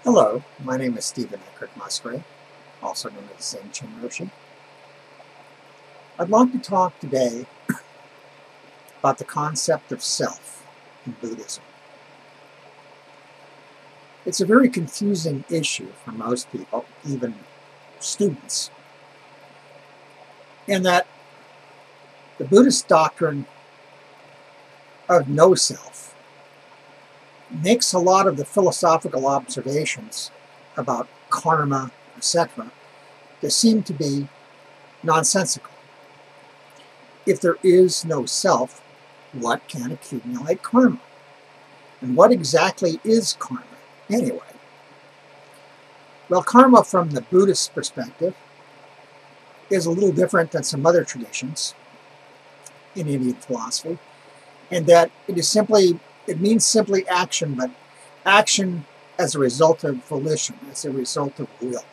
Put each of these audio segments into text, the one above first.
Hello, my name is Stephen Eckhart Musgrave, also known as Zen Chin Roshi. I'd like to talk today about the concept of self in Buddhism. It's a very confusing issue for most people, even students, in that the Buddhist doctrine of no self makes a lot of the philosophical observations about karma, etc., that seem to be nonsensical. If there is no self, what can accumulate karma? And what exactly is karma, anyway? Well, karma from the Buddhist perspective is a little different than some other traditions in Indian philosophy, and that it means simply action, but action as a result of volition, as a result of will.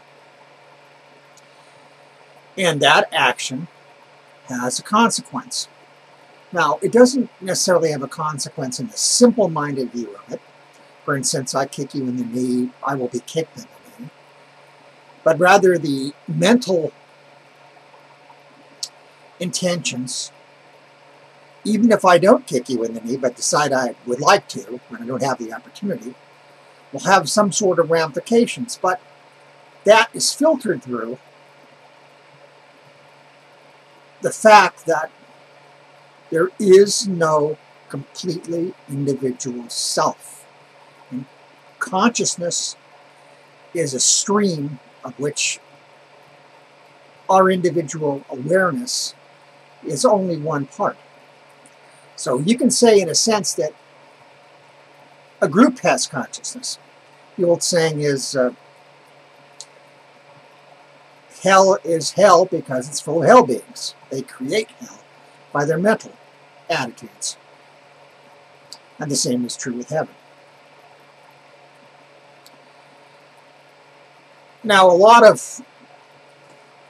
And that action has a consequence. Now, it doesn't necessarily have a consequence in the simple-minded view of it. For instance, I kick you in the knee, I will be kicked in the knee. But rather the mental intentions, even if I don't kick you in the knee, but decide I would like to, when I don't have the opportunity, will have some sort of ramifications. But that is filtered through the fact that there is no completely individual self. And consciousness is a stream of which our individual awareness is only one part. So you can say, in a sense, that a group has consciousness. The old saying is, hell is hell because it's full of hell beings. They create hell by their mental attitudes. And the same is true with heaven. Now, a lot of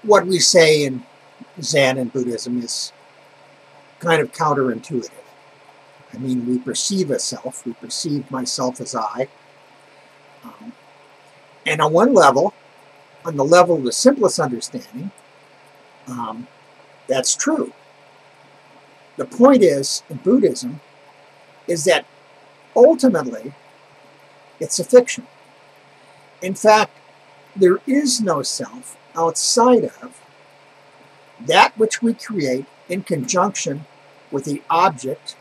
what we say in Zen and Buddhism is kind of counterintuitive. I mean, we perceive a self, we perceive myself as I. And on one level, on the level of the simplest understanding, that's true. The point is, in Buddhism, is that ultimately, it's a fiction. In fact, there is no self outside of that which we create in conjunction with the object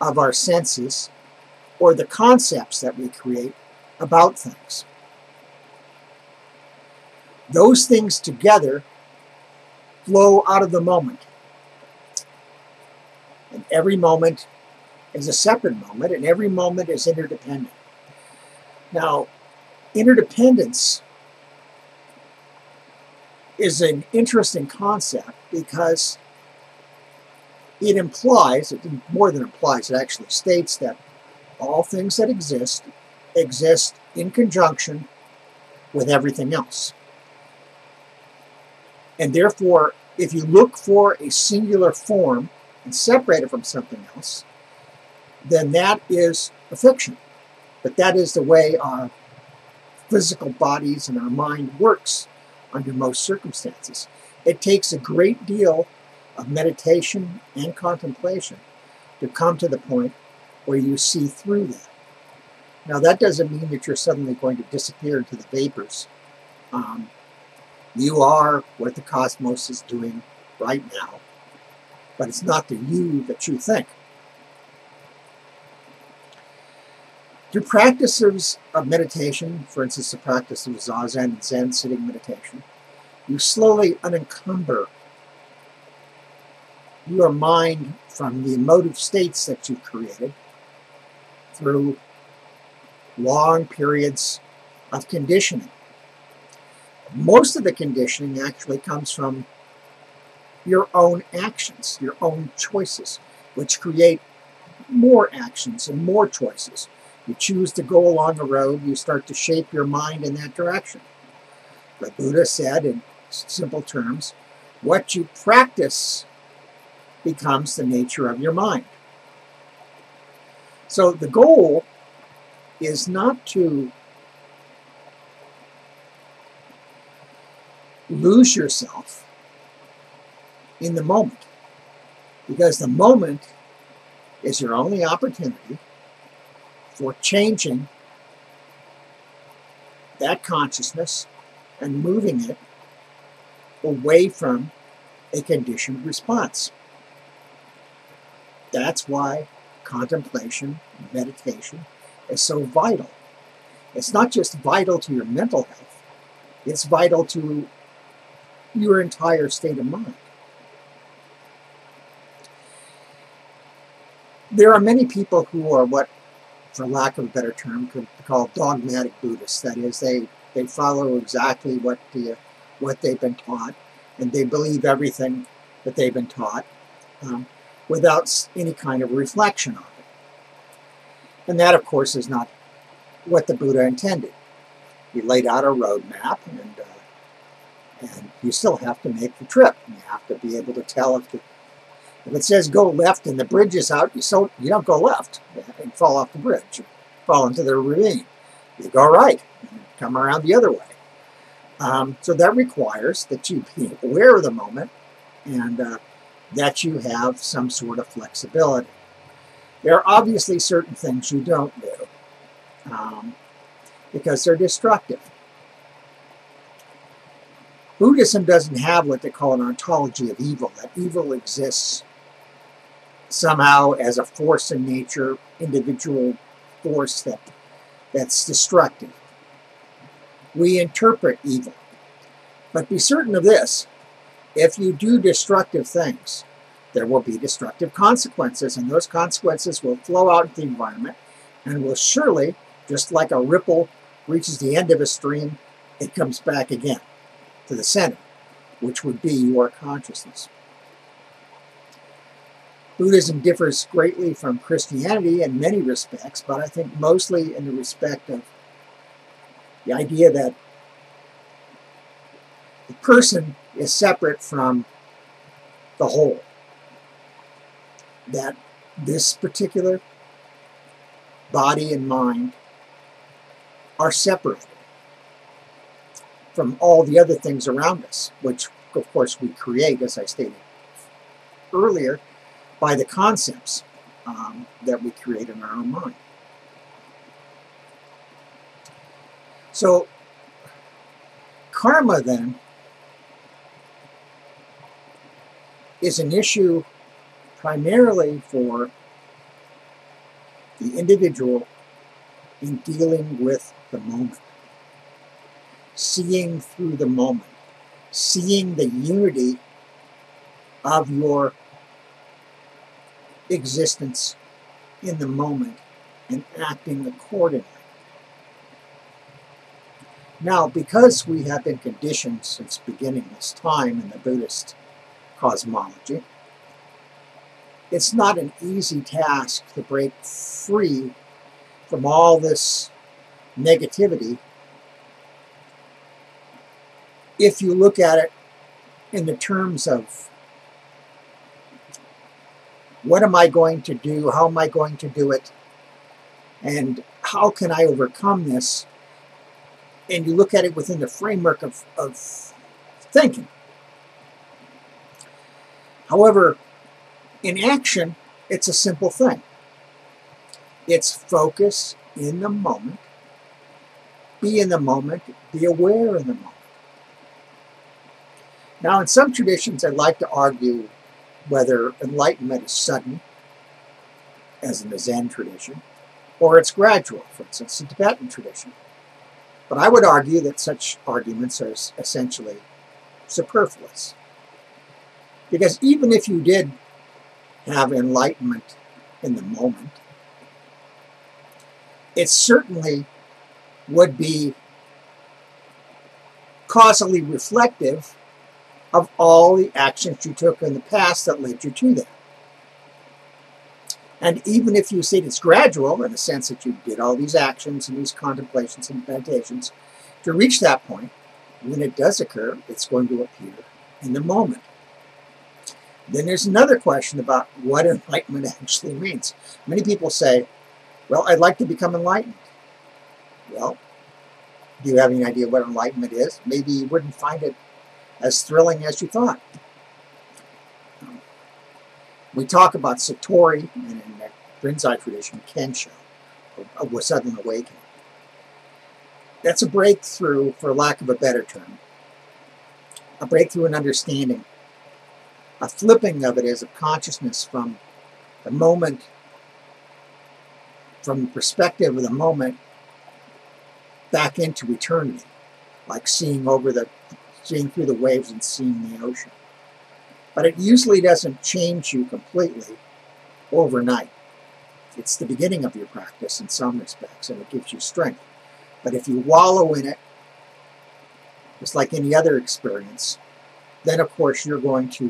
of our senses or the concepts that we create about things. Those things together flow out of the moment. And every moment is a separate moment, and every moment is interdependent. Now, interdependence is an interesting concept because it implies, it more than implies, it actually states that all things that exist in conjunction with everything else. And therefore, if you look for a singular form and separate it from something else, then that is a fiction. But that is the way our physical bodies and our mind works under most circumstances. It takes a great deal of meditation and contemplation to come to the point where you see through that. Now, that doesn't mean that you're suddenly going to disappear into the vapors. You are what the cosmos is doing right now, but it's not the you that you think. Through practices of meditation, for instance, the practice of Zazen and Zen sitting meditation, you slowly unencumber your mind from the emotive states that you've created through long periods of conditioning. Most of the conditioning actually comes from your own actions, your own choices, which create more actions and more choices. You choose to go along a road, you start to shape your mind in that direction. The Buddha said, in simple terms, what you practice becomes the nature of your mind. So the goal is not to lose yourself in the moment, because the moment is your only opportunity for changing that consciousness and moving it away from a conditioned response. That's why contemplation, meditation is so vital. It's not just vital to your mental health, it's vital to your entire state of mind. There are many people who are what, for lack of a better term, could be called dogmatic Buddhists. That is, they follow exactly what they've been taught, and they believe everything that they've been taught without any kind of reflection on it. And that, of course, is not what the Buddha intended. He laid out a roadmap, and you still have to make the trip. You have to be able to tell if it says go left and the bridge is out, you don't go left and fall off the bridge, or fall into the ravine. You go right and come around the other way. So that requires that you be aware of the moment and that you have some sort of flexibility. There are obviously certain things you don't do because they're destructive. Buddhism doesn't have what they call an ontology of evil, that evil exists somehow as a force in nature, individual force that's destructive. We interpret evil. But be certain of this: if you do destructive things, there will be destructive consequences, and those consequences will flow out into the environment and will surely, just like a ripple reaches the end of a stream, it comes back again to the center, which would be your consciousness. Buddhism differs greatly from Christianity in many respects, but I think mostly in the respect of the idea that the person is separate from the whole. That this particular body and mind are separated from all the other things around us, which of course we create, as I stated earlier, by the concepts that we create in our own mind. So karma then is an issue primarily for the individual in dealing with the moment, seeing through the moment, seeing the unity of your existence in the moment and acting accordingly. Now, because we have been conditioned since beginning this time in the Buddhist cosmology, it's not an easy task to break free from all this negativity if you look at it in the terms of what am I going to do, how am I going to do it, and how can I overcome this, and you look at it within the framework of thinking. However, in action, it's a simple thing. It's focus in the moment, be in the moment, be aware in the moment. Now, in some traditions, I'd like to argue whether enlightenment is sudden, as in the Zen tradition, or it's gradual, for instance, the Tibetan tradition. But I would argue that such arguments are essentially superfluous. Because even if you did have enlightenment in the moment, it certainly would be causally reflective of all the actions you took in the past that led you to that. And even if you say it's gradual, in the sense that you did all these actions and these contemplations and meditations, to reach that point, when it does occur, it's going to appear in the moment. Then there's another question about what enlightenment actually means. Many people say, well, I'd like to become enlightened. Well, do you have any idea what enlightenment is? Maybe you wouldn't find it as thrilling as you thought. We talk about Satori, and in the Rinzai tradition, Kensho, or sudden awakening. That's a breakthrough, for lack of a better term. A breakthrough in understanding. A flipping of it is of consciousness from the moment, from the perspective of the moment, back into eternity, like seeing through the waves and seeing the ocean. But it usually doesn't change you completely overnight. It's the beginning of your practice in some respects, and it gives you strength. But if you wallow in it, just like any other experience, then of course you're going to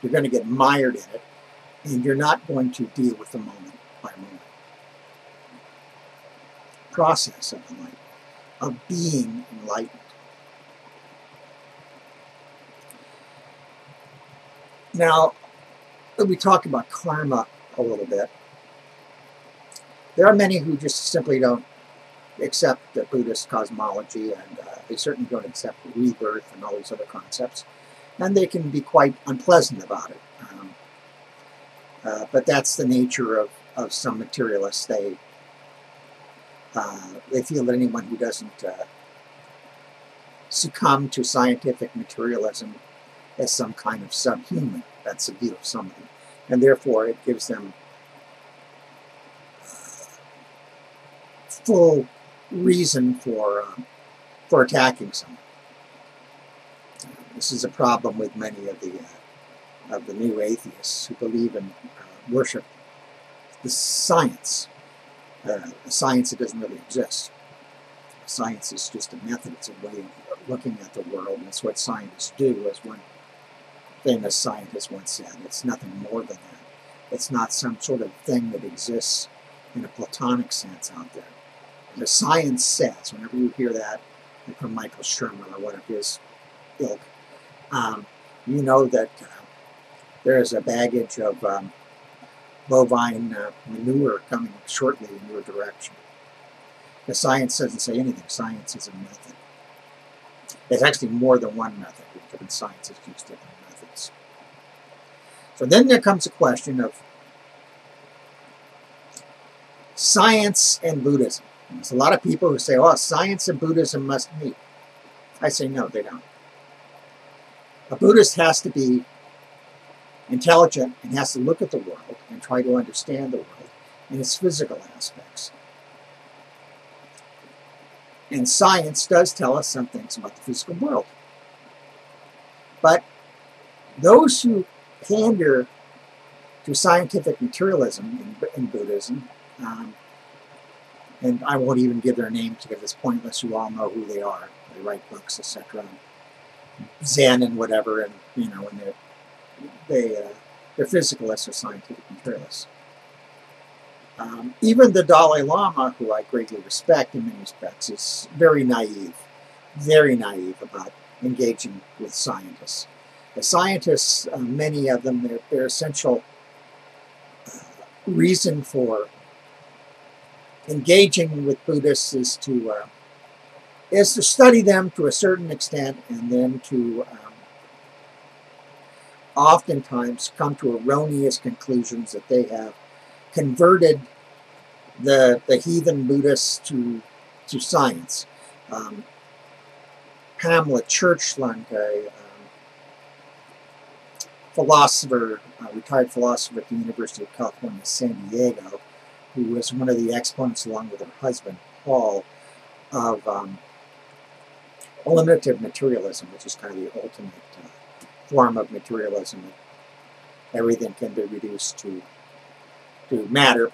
get mired in it, and you're not going to deal with the moment by moment process of enlightenment, of being enlightened. Now, we talk about karma a little bit. There are many who just simply don't accept the Buddhist cosmology, and they certainly don't accept rebirth and all these other concepts. And they can be quite unpleasant about it. But that's the nature of some materialists. They feel that anyone who doesn't succumb to scientific materialism as some kind of subhuman. That's the view of some of them. And therefore it gives them full reason for attacking someone. This is a problem with many of the new atheists who believe in worship the science. A science that doesn't really exist. Science is just a method, it's a way of looking at the world, and it's what scientists do, as one famous scientist once said. It's nothing more than that. It's not some sort of thing that exists in a Platonic sense out there. The science says, whenever you hear that from Michael Shermer or one of his ilk, you know that there is a baggage of bovine manure coming shortly in your direction. The science doesn't say anything. Science is a method. There's actually more than one method. Different sciences use different methods. So then there comes a question of science and Buddhism. There's a lot of people who say, oh, science and Buddhism must meet. I say, no, they don't. A Buddhist has to be intelligent and has to look at the world and try to understand the world in its physical aspects. And science does tell us some things about the physical world. But those who pander to scientific materialism in Buddhism, and I won't even give their names because it's pointless, you all know who they are. They write books, etc. Zen and whatever, and you know, and they're physicalists or scientific materialists. Even the Dalai Lama, who I greatly respect in many respects, is very naive about engaging with scientists. The scientists, many of them, their essential reason for engaging with Buddhists is to study them to a certain extent, and then to oftentimes come to erroneous conclusions that they have converted the heathen Buddhists to science. Pamela Churchland, a philosopher, retired philosopher at the University of California, San Diego, who was one of the exponents, along with her husband, Paul, of eliminative materialism, which is kind of the ultimate form of materialism. Everything can be reduced to matter,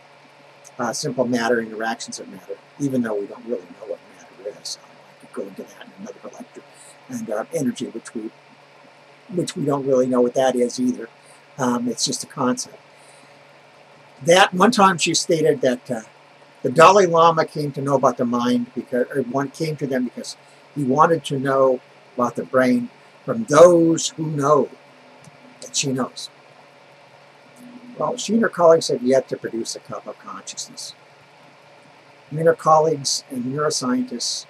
simple matter, interactions of matter, even though we don't really know what matter is. I could go into that in another lecture. And energy, which we don't really know what that is either. It's just a concept. That one time she stated that the Dalai Lama came to know about the mind came to them because he wanted to know about the brain from those who know that she knows. Well, she and her colleagues have yet to produce a cup of consciousness. I mean, her colleagues and neuroscientists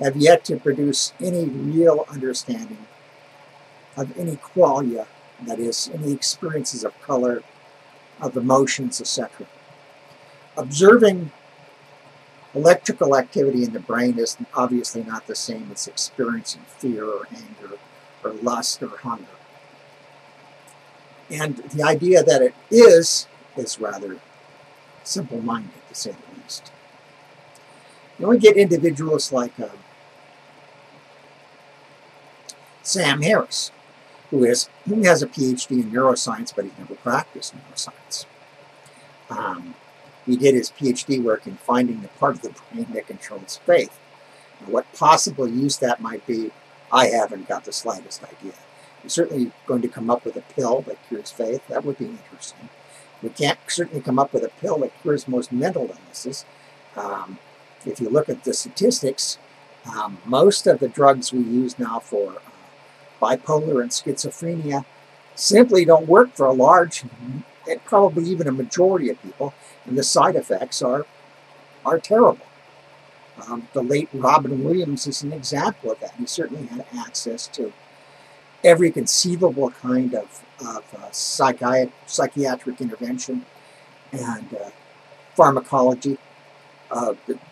have yet to produce any real understanding of any qualia, that is, any experiences of color, of emotions, etc. Observing electrical activity in the brain is obviously not the same as experiencing fear or anger or lust or hunger. And the idea that it is rather simple-minded, to say the least. You only get individuals like Sam Harris, who has a PhD in neuroscience, but he's never practiced neuroscience. He did his PhD work in finding the part of the brain that controls faith. Now, what possible use that might be, I haven't got the slightest idea. We're certainly going to come up with a pill that cures faith. That would be interesting. We can't certainly come up with a pill that cures most mental illnesses. If you look at the statistics, most of the drugs we use now for bipolar and schizophrenia simply don't work for a large, and probably even a majority of people, and the side effects are terrible. The late Robin Williams is an example of that. He certainly had access to every conceivable kind of psychiatric intervention and pharmacology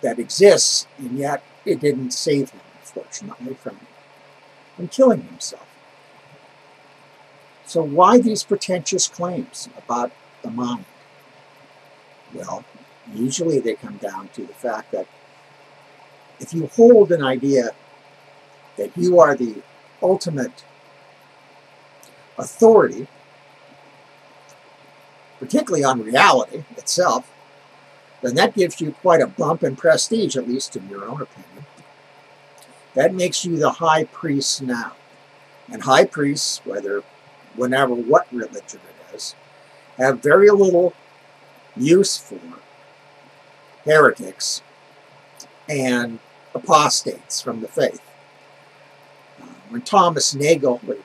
that exists, and yet it didn't save him, unfortunately, from killing himself. So why these pretentious claims about the mind? Well, usually they come down to the fact that if you hold an idea that you are the ultimate authority, particularly on reality itself, then that gives you quite a bump in prestige, at least in your own opinion. That makes you the high priest now. And high priests, whenever what religion it is, have very little use for heretics and apostates from the faith. When Thomas Nagel, the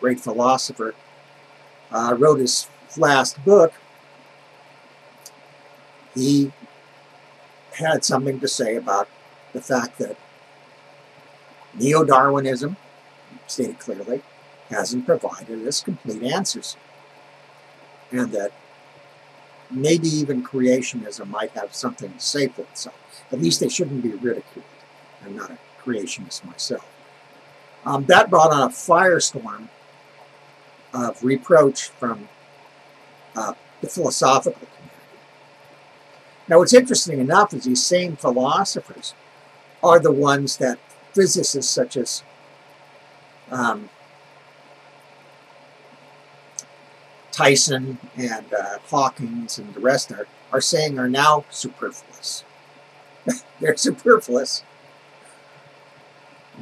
great philosopher, wrote his last book, he had something to say about the fact that Neo-Darwinism, stated clearly, hasn't provided us complete answers, and that maybe even creationism might have something to say for itself. At least they shouldn't be ridiculed. I'm not a creationist myself. That brought on a firestorm of reproach from the philosophical community. Now, what's interesting enough is these same philosophers are the ones that physicists such as Tyson and Hawkins and the rest are saying are now superfluous. They're superfluous.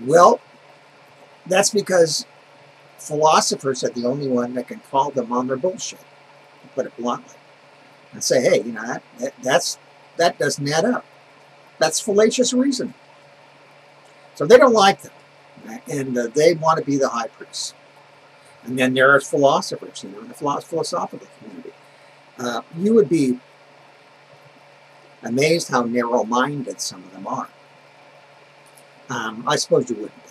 Well, that's because philosophers are the only one that can call them on their bullshit, to put it bluntly, and say, hey, that doesn't add up. That's fallacious reasoning. So they don't like them, and they want to be the high priests. And then there are philosophers, in the philosophical community. You would be amazed how narrow-minded some of them are. I suppose you wouldn't be.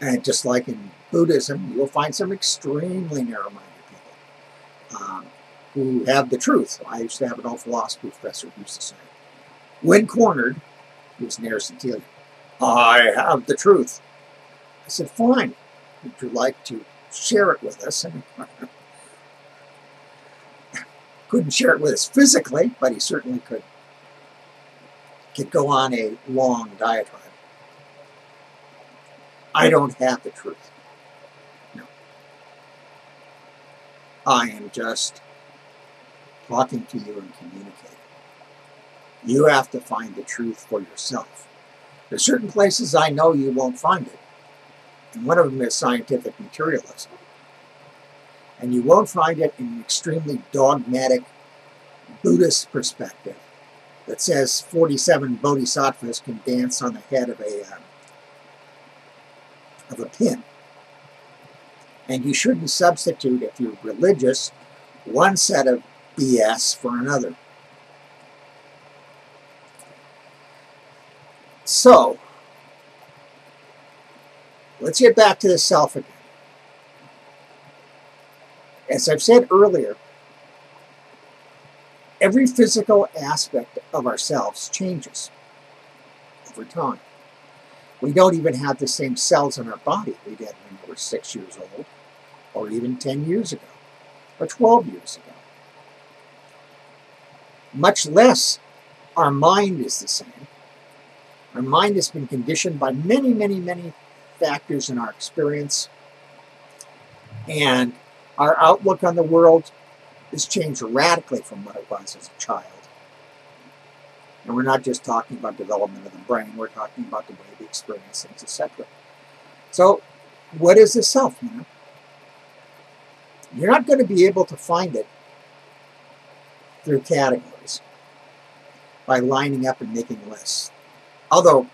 And just like in Buddhism, you will find some extremely narrow-minded people who have the truth. I used to have an old philosophy professor who used to say, when cornered, he was near Centilian, I have the truth. I said, fine. Would you like to share it with us? And couldn't share it with us physically, but he certainly could go on a long diatribe. I don't have the truth. No. I am just talking to you and communicating. You have to find the truth for yourself. There's certain places I know you won't find it. And one of them is scientific materialism. And you won't find it in an extremely dogmatic Buddhist perspective that says 47 bodhisattvas can dance on the head of a pin. And you shouldn't substitute, if you're religious, one set of BS for another. So, let's get back to the self again. As I've said earlier, every physical aspect of ourselves changes over time. We don't even have the same cells in our body we did when we were 6 years old, or even 10 years ago, or 12 years ago. Much less our mind is the same. Our mind has been conditioned by many, many, many factors in our experience, and our outlook on the world has changed radically from what it was as a child. And we're not just talking about development of the brain, we're talking about the way we experience things, etc. So, what is the self? You're not going to be able to find it through categories by lining up and making lists. Although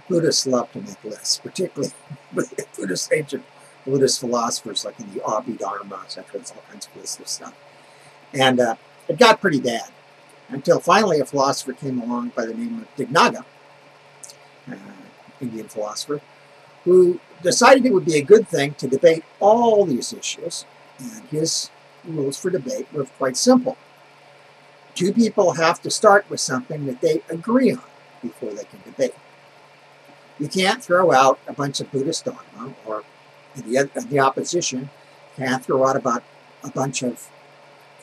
Buddhists love to make lists, particularly ancient Buddhist philosophers like in the Abhidharma, etc. There's all kinds of lists of stuff. And it got pretty bad until finally a philosopher came along by the name of Dignaga, Indian philosopher, who decided it would be a good thing to debate all these issues. And his rules for debate were quite simple. Two people have to start with something that they agree on before they can debate. You can't throw out a bunch of Buddhist dogma, or the opposition can't throw out about a bunch of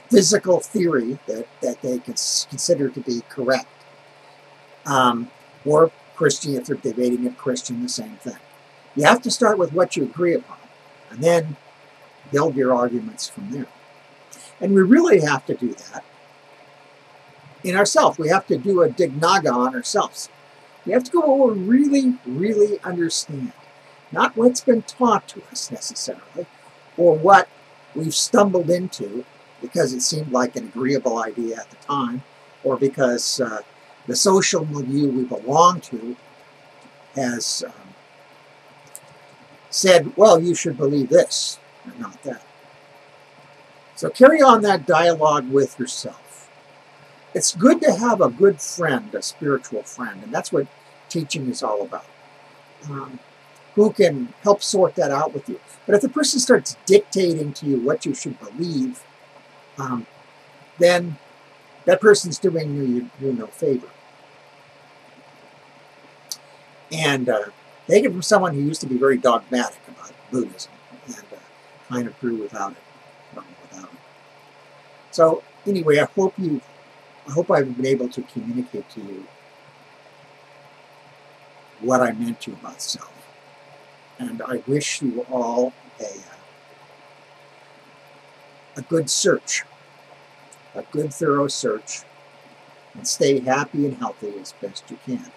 physical theory that they consider to be correct. Or Christian, if they're debating a Christian, the same thing. You have to start with what you agree upon, and then build your arguments from there. And we really have to do that in ourselves. We have to do a Dignaga on ourselves. We have to go over and really, really understand. Not what's been taught to us necessarily, or what we've stumbled into because it seemed like an agreeable idea at the time, or because the social milieu we belong to has said, well, you should believe this, and not that. So carry on that dialogue with yourself. It's good to have a good friend, a spiritual friend, and that's what teaching is all about. Who can help sort that out with you. But if the person starts dictating to you what you should believe, then that person's doing you no favor. And take it from someone who used to be very dogmatic about Buddhism and kind of grew without it. So anyway, I hope I've been able to communicate to you what I meant to about self. And I wish you all a good search, a good thorough search, and stay happy and healthy as best you can.